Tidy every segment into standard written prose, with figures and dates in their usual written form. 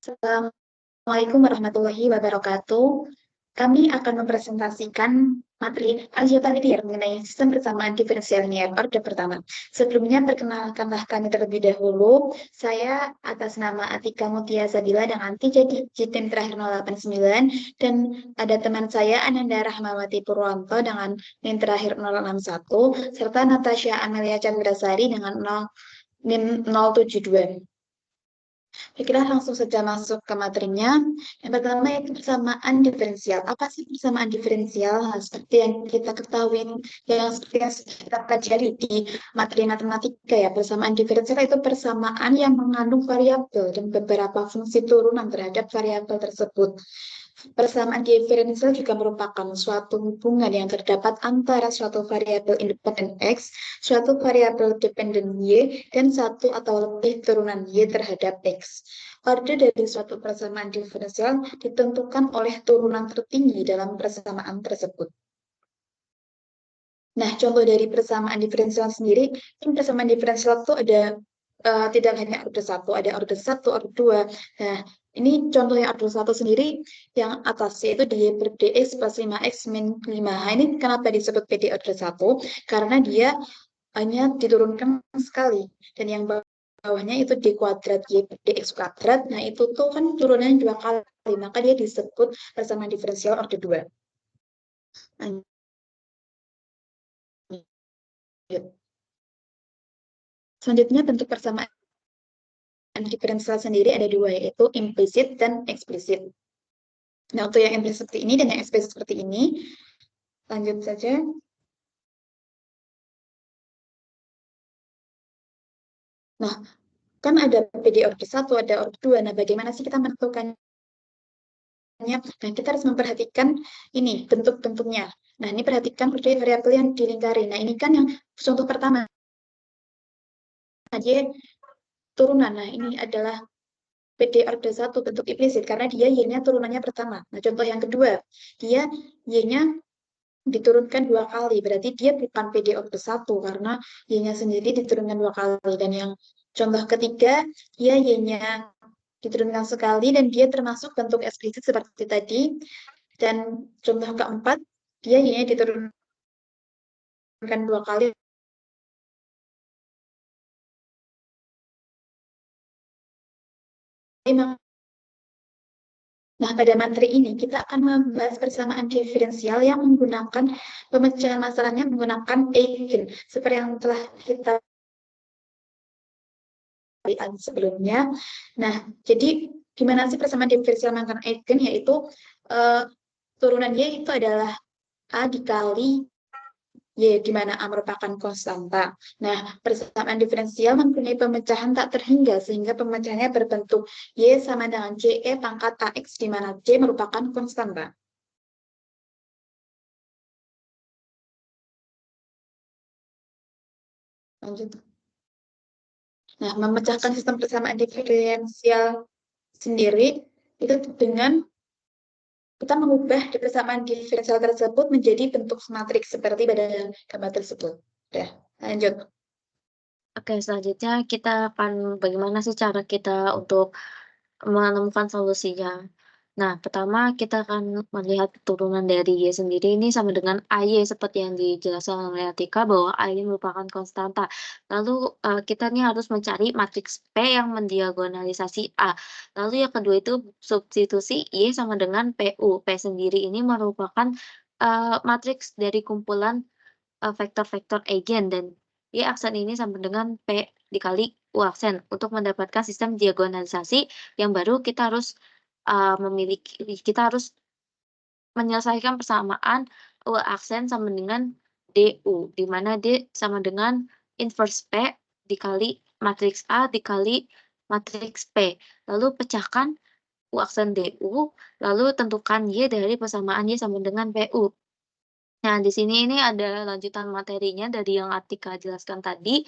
Assalamualaikum warahmatullahi wabarakatuh. Kami akan mempresentasikan materi aljabar linear mengenai sistem persamaan diferensial linear orde pertama. Sebelumnya, perkenalkanlah kami terlebih dahulu. Saya atas nama Atika Mutia Sabila dan Anti jadi JITIM terakhir 089 dan ada teman saya Ananda Rahmawati Purwanto dengan NIM terakhir 061 serta Natasha Amelia Chandrasari dengan NIM 072. Baiklah, langsung saja masuk ke materinya. Yang pertama yaitu persamaan diferensial. Apa sih persamaan diferensial? Nah, seperti yang kita ketahui, seperti yang kita pelajari di materi matematika ya, persamaan diferensial itu persamaan yang mengandung variabel dan beberapa fungsi turunan terhadap variabel tersebut. Persamaan diferensial juga merupakan suatu hubungan yang terdapat antara suatu variabel independen X, suatu variabel dependen Y, dan satu atau lebih turunan Y terhadap X. Orde dari suatu persamaan diferensial ditentukan oleh turunan tertinggi dalam persamaan tersebut. Nah, contoh dari persamaan diferensial sendiri, ini persamaan diferensial itu ada tidak hanya orde 1, ada orde 1, orde 2. Nah, ini contoh yang orde 1 sendiri, yang atasnya itu dy per dx plus 5x min 5. Nah, ini kenapa disebut PD orde 1? Karena dia hanya diturunkan sekali. Dan yang bawahnya itu d kuadrat y per dx kuadrat. Nah, itu tuh kan turunannya 2 kali. Maka dia disebut persamaan diferensial orde 2. Lanjut. Selanjutnya bentuk persamaan diferensial sendiri ada dua, yaitu implisit dan eksplisit. Nah, untuk yang implisit seperti ini dan yang eksplisit seperti ini, lanjut saja. Nah, kan ada PD orde 1, ada orde 2. Nah, bagaimana sih kita menentukannya? Nah, kita harus memperhatikan ini bentuk-bentuknya. Nah, ini perhatikan variabel yang dilingkari. Nah, ini kan yang contoh pertama. Dia turunan. Nah, ini adalah PD orde 1 bentuk implisit karena dia Y-nya turunannya pertama. Nah, contoh yang kedua, dia Y-nya diturunkan 2 kali, berarti dia bukan PD orde 1 karena Y-nya sendiri diturunkan 2 kali. Dan yang contoh ketiga, dia Y-nya diturunkan sekali dan dia termasuk bentuk eksplisit seperti tadi. Dan contoh keempat, dia Y-nya diturunkan 2 kali. Nah, pada materi ini kita akan membahas persamaan diferensial yang menggunakan pemecahan masalahnya menggunakan eigen, seperti yang telah kita lihat sebelumnya. Nah, jadi gimana sih persamaan diferensial menggunakan eigen? Yaitu turunan Y itu adalah A dikali Y, di mana A merupakan konstanta. Nah, persamaan diferensial mempunyai pemecahan tak terhingga, sehingga pemecahannya berbentuk Y sama dengan CE pangkat AX, di mana C merupakan konstanta. Lanjut. Nah, memecahkan sistem persamaan diferensial sendiri itu dengan kita mengubah persamaan diferensial tersebut menjadi bentuk matriks seperti pada gambar tersebut. Ya, lanjut. Oke, selanjutnya kita akan bagaimana sih cara kita untuk menemukan solusinya. Nah, pertama kita akan melihat turunan dari Y sendiri ini sama dengan AY seperti yang dijelaskan oleh Atika bahwa AY merupakan konstanta. Lalu kita ini harus mencari matriks P yang mendiagonalisasi A. Lalu yang kedua itu substitusi Y sama dengan PU. P sendiri ini merupakan matriks dari kumpulan vektor-vektor eigen dan Y aksen ini sama dengan P dikali U aksen. Untuk mendapatkan sistem diagonalisasi yang baru kita harus menyelesaikan persamaan U aksen sama dengan DU, di mana D sama dengan inverse P dikali matriks A dikali matriks P. Lalu pecahkan U aksen DU, lalu tentukan Y dari persamaan Y sama dengan PU. Nah, di sini ini ada lanjutan materinya dari yang Atika jelaskan tadi.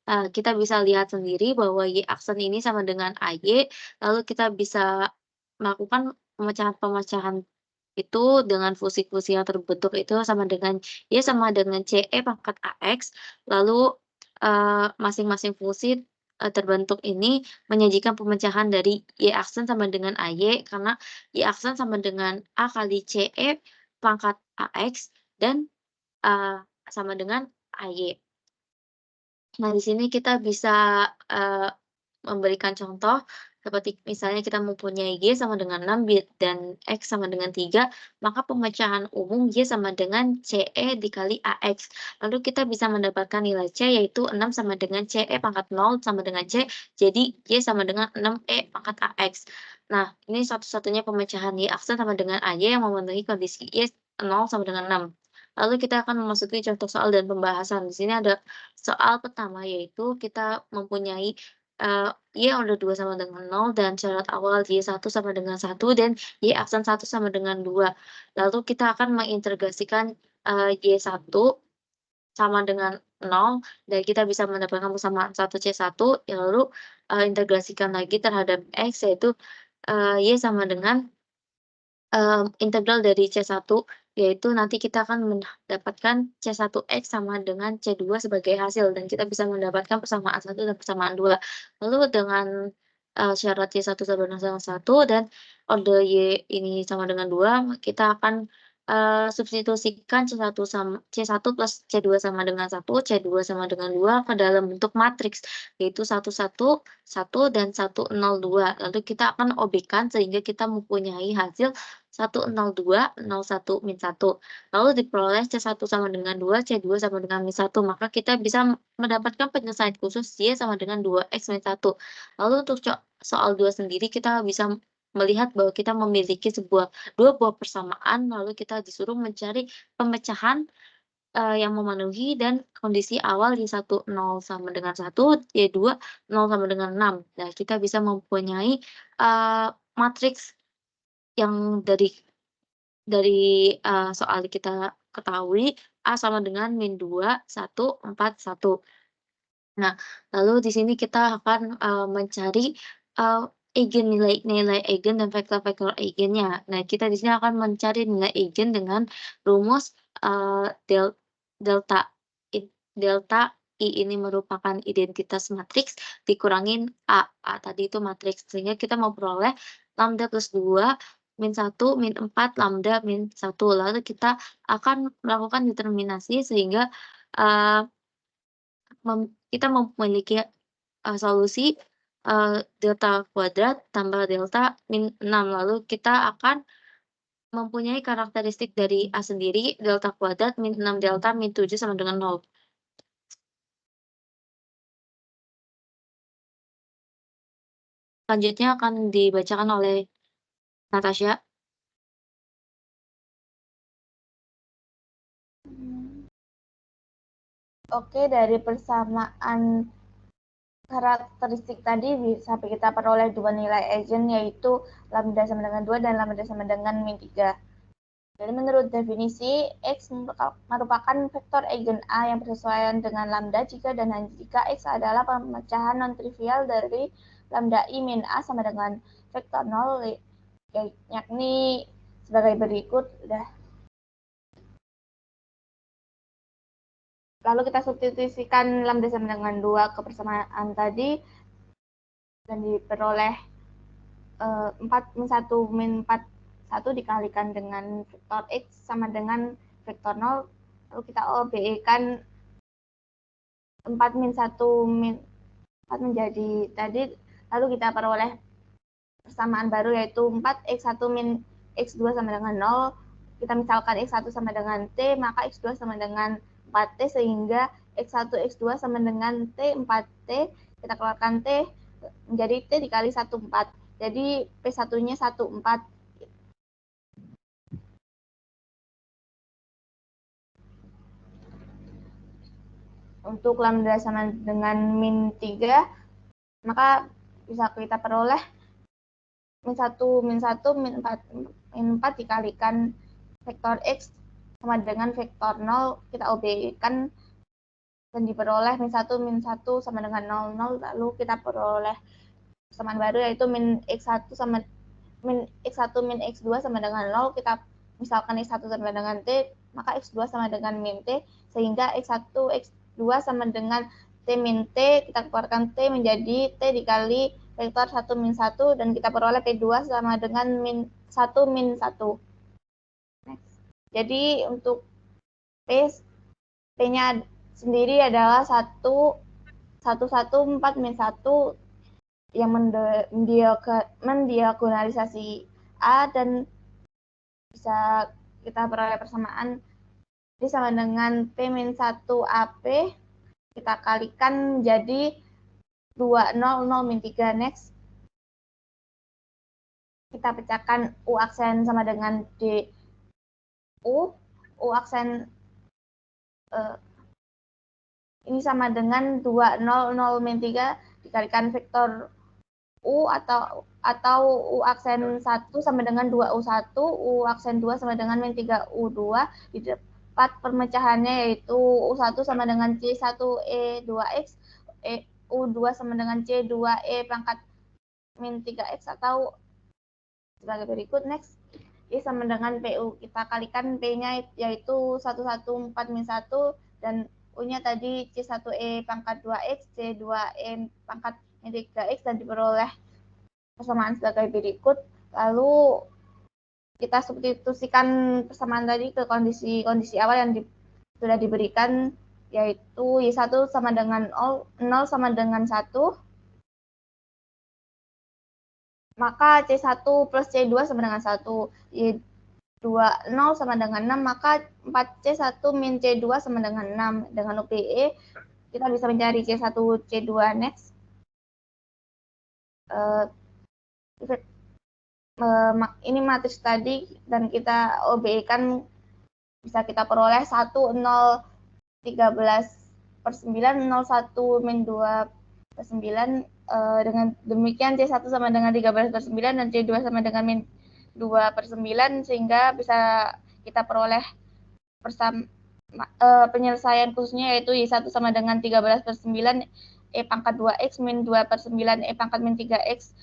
Kita bisa lihat sendiri bahwa Y aksen ini sama dengan AY, lalu kita bisa melakukan pemecahan-pemecahan itu dengan fusi-fusi yang terbentuk itu sama dengan Y sama dengan CE pangkat AX, lalu masing-masing fusi terbentuk ini menyajikan pemecahan dari Y aksen sama dengan AY, karena Y aksen sama dengan A kali CE pangkat AX dan, sama dengan AY. Nah, di sini kita bisa, memberikan contoh seperti misalnya kita mempunyai Y sama dengan 6 dan X sama dengan 3, maka pemecahan umum Y sama dengan CE dikali AX. Lalu kita bisa mendapatkan nilai C yaitu 6 sama dengan CE pangkat 0 sama dengan C, jadi Y sama dengan 6E pangkat AX. Nah, ini satu-satunya pemecahan Y aksen sama dengan AY yang memenuhi kondisi Y 0 sama dengan 6. Lalu kita akan memasuki contoh soal dan pembahasan. Di sini ada soal pertama yaitu kita mempunyai, Y order 2 sama dengan 0 dan syarat awal Y1 sama dengan 1 dan Y aksen 1 sama dengan 2. Lalu kita akan mengintegrasikan, Y1 sama dengan 0 dan kita bisa mendapatkan persamaan 1C1, lalu, integrasikan lagi terhadap X yaitu, Y sama dengan integral dari C1, yaitu nanti kita akan mendapatkan C1X sama dengan C2 sebagai hasil, dan kita bisa mendapatkan persamaan 1 dan persamaan 2. Lalu dengan, syarat Y1 sama dengan 1 dan order Y ini sama dengan 2, kita akan, substitusikan C1 plus C2 sama dengan 1, C2 sama dengan 2 ke dalam bentuk matriks, yaitu 1, 1, 1, dan 1, 0, 2. Lalu kita akan obekkan sehingga kita mempunyai hasil 102, 01, min 1. Lalu diperoleh C1 sama dengan 2, C2 sama dengan min 1. Maka kita bisa mendapatkan penyelesaian khusus Y sama dengan 2X min 1. Lalu untuk soal 2 sendiri kita bisa melihat bahwa kita memiliki dua buah persamaan, lalu kita disuruh mencari pemecahan, yang memenuhi dan kondisi awal Y1 0 sama dengan 1, Y2 0 sama dengan 6. Nah, kita bisa mempunyai, matriks yang dari soal kita ketahui, A sama dengan min 2, 1, 4, 1. Nah, lalu di sini kita akan, mencari, nilai eigen dan vektor-vektor eigennya. Nah, kita di sini akan mencari nilai eigen dengan rumus, delta delta I ini merupakan identitas matriks dikurangin A tadi itu matriks, sehingga kita memperoleh lambda plus 2 min 1 min 4 lambda min 1. Lalu kita akan melakukan determinasi sehingga, eee kita memiliki, solusi, delta kuadrat tambah delta min 6, lalu kita akan mempunyai karakteristik dari A sendiri, delta kuadrat min 6 delta min 7 sama dengan 0. Selanjutnya akan dibacakan oleh Natasha. Oke, dari persamaan karakteristik tadi sampai kita peroleh dua nilai eigen yaitu lambda sama dengan 2 dan lambda sama dengan min 3. Jadi menurut definisi, X merupakan vektor eigen A yang bersesuaian dengan lambda jika dan hanya jika X adalah pemecahan non-trivial dari lambda I min A sama dengan vektor 0, yakni sebagai berikut. Lalu kita substitusikan lambda sama dengan 2 ke persamaan tadi dan diperoleh 4 min 1 min 4 1 dikalikan dengan vektor X sama dengan vektor 0. Lalu kita OBE-kan 4 min 1 min 4 menjadi tadi. Lalu kita peroleh persamaan baru yaitu 4 X1 min X2 sama dengan 0. Kita misalkan X1 sama dengan T, maka X2 sama dengan 4T sehingga X1, X2 sama dengan T, 4T. Kita keluarkan T menjadi T dikali 1, 4. Jadi P1-nya 1, 4. Untuk lambda sama dengan min 3, maka bisa kita peroleh min 1, min 1, min 4 dikalikan vektor X sama dengan vektor 0, kita OB-kan dan diperoleh min 1 sama dengan 0, 0, lalu kita peroleh persamaan baru yaitu min X1 min X2 sama dengan 0, kita misalkan X1 sama dengan T, maka X2 sama dengan min T, sehingga X1, X2 sama dengan T min T, kita keluarkan T menjadi T dikali vektor 1 min 1, dan kita peroleh P2 sama dengan 1 min 1. Next. Jadi untuk P-nya sendiri adalah 114 min 1 yang mendiagonalisasi A, dan bisa kita peroleh persamaan ini sama dengan P min 1 AP, kita kalikan menjadi 2, 0, 0, min 3. Next. Kita pecahkan U aksen sama dengan D U aksen ini sama dengan 2, 0, 0, min 3 dikalikan vektor U atau U aksen 1 sama dengan 2U1, U aksen 2 sama dengan min 3U2. Di depan pemecahannya yaitu U1 sama dengan C1E2X, U2 sama dengan C2E pangkat min 3X, atau sebagai berikut. Next. I sama dengan PU. Kita kalikan P-nya yaitu 114 min 1 dan U-nya tadi C1E pangkat 2X, C2E pangkat min 3X, dan diperoleh persamaan sebagai berikut. Lalu kita substitusikan persamaan tadi ke kondisi awal yang sudah diberikan, yaitu Y1 sama dengan 0 sama dengan 1. Maka C1 plus C2 sama dengan 1. Y2 0 sama dengan 6, maka 4C1 min C2 sama dengan 6. Dengan UPE, kita bisa mencari C1, C2. Next. Ini matriks tadi, dan kita OBE kan bisa kita peroleh 1, 0, 13/9, 0, 1, min 2/9. Dengan demikian C1 sama dengan 13/9 dan C2 sama dengan min 2/9, sehingga bisa kita peroleh penyelesaian khususnya yaitu Y1 sama dengan 13/9 E pangkat 2X min 2/9 E pangkat min 3X,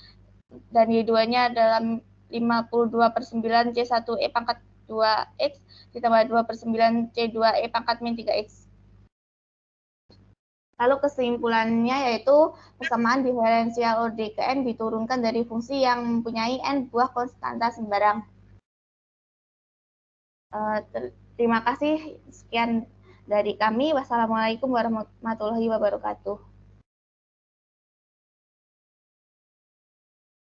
dan Y2-nya adalah 52/9 C1E pangkat 2X ditambah 2/9 C2E pangkat min 3X. Lalu kesimpulannya yaitu persamaan diferensial OD ke N diturunkan dari fungsi yang mempunyai N buah konstanta sembarang. Terima kasih, sekian dari kami. Wassalamualaikum warahmatullahi wabarakatuh.